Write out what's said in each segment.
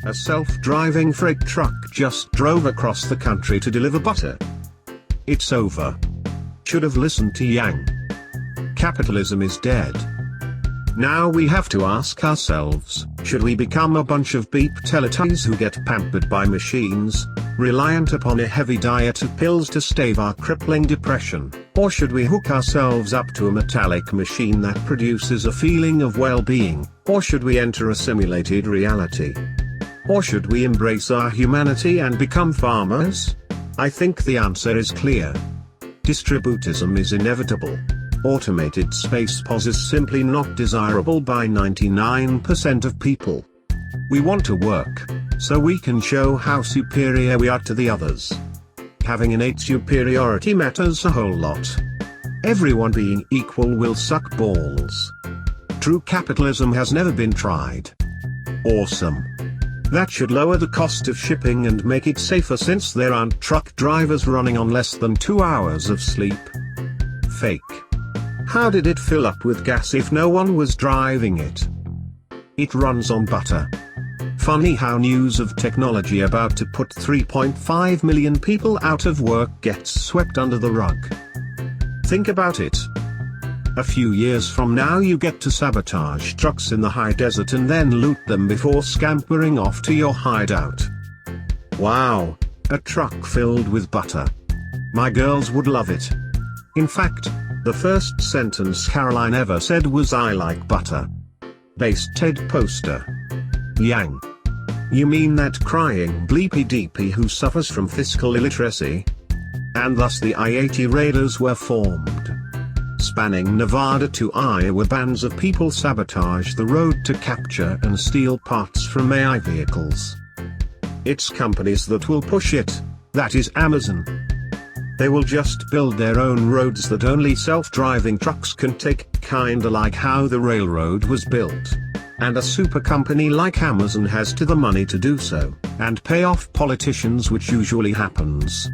A self-driving freight truck just drove across the country to deliver butter. It's over. Should have listened to Yang. Capitalism is dead. Now we have to ask ourselves, should we become a bunch of beep teletubbies who get pampered by machines, reliant upon a heavy diet of pills to stave our crippling depression, or should we hook ourselves up to a metallic machine that produces a feeling of well-being, or should we enter a simulated reality? Or should we embrace our humanity and become farmers? I think the answer is clear. Distributism is inevitable. Automated space POS is simply not desirable by 99% of people. We want to work, so we can show how superior we are to the others. Having innate superiority matters a whole lot. Everyone being equal will suck balls. True capitalism has never been tried. Awesome. That should lower the cost of shipping and make it safer since there aren't truck drivers running on less than 2 hours of sleep. Fake. How did it fill up with gas if no one was driving it? It runs on butter. Funny how news of technology about to put 3.5 million people out of work gets swept under the rug. Think about it. A few years from now you get to sabotage trucks in the high desert and then loot them before scampering off to your hideout. Wow, a truck filled with butter. My girls would love it. In fact, the first sentence Caroline ever said was "I like butter." Based TED poster. Yang. You mean that crying bleepy deepy who suffers from fiscal illiteracy? And thus the I-80 raiders were formed. Spanning Nevada to Iowa, bands of people sabotage the road to capture and steal parts from AI vehicles. It's companies that will push it, that is Amazon. They will just build their own roads that only self-driving trucks can take, kinda like how the railroad was built. And a super company like Amazon has the money to do so, and pay off politicians, which usually happens.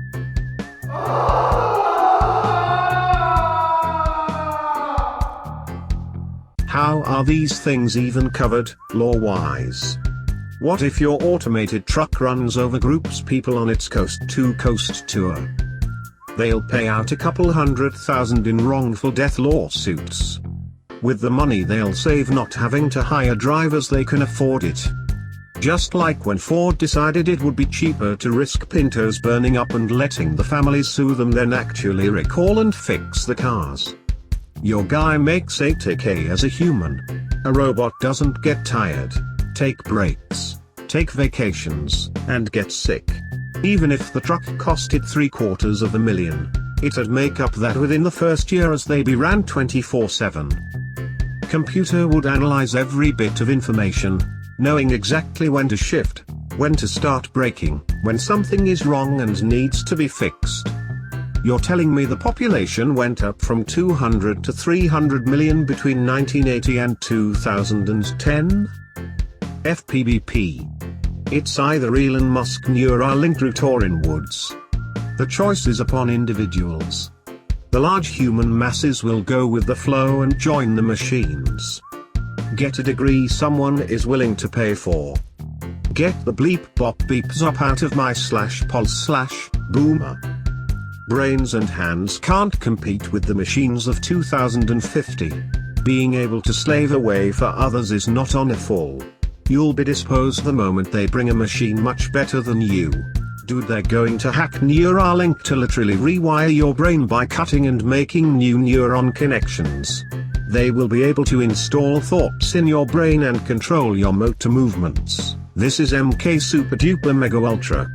How are these things even covered, law-wise? What if your automated truck runs over groups people on its coast-to-coast tour? They'll pay out a couple $100,000 in wrongful death lawsuits. With the money they'll save not having to hire drivers, they can afford it. Just like when Ford decided it would be cheaper to risk Pintos burning up and letting the families sue them than actually recall and fix the cars. Your guy makes 8K as a human. A robot doesn't get tired, take breaks, take vacations, and get sick. Even if the truck costed $750,000, it'd make up that within the first year as they be ran 24/7. Computer would analyze every bit of information, knowing exactly when to shift, when to start braking, when something is wrong and needs to be fixed. You're telling me the population went up from 200 to 300 million between 1980 and 2010? FPBP. It's either Elon Musk Neuralink route or in woods. The choice is upon individuals. The large human masses will go with the flow and join the machines. Get a degree someone is willing to pay for. Get the bleep bop beeps up out of my /pulse/boomer. Brains and hands can't compete with the machines of 2050. Being able to slave away for others is not on a fall. You'll be disposed the moment they bring a machine much better than you. Dude, they're going to hack Neuralink to literally rewire your brain by cutting and making new neuron connections. They will be able to install thoughts in your brain and control your motor movements. This is MK Super Duper Mega Ultra.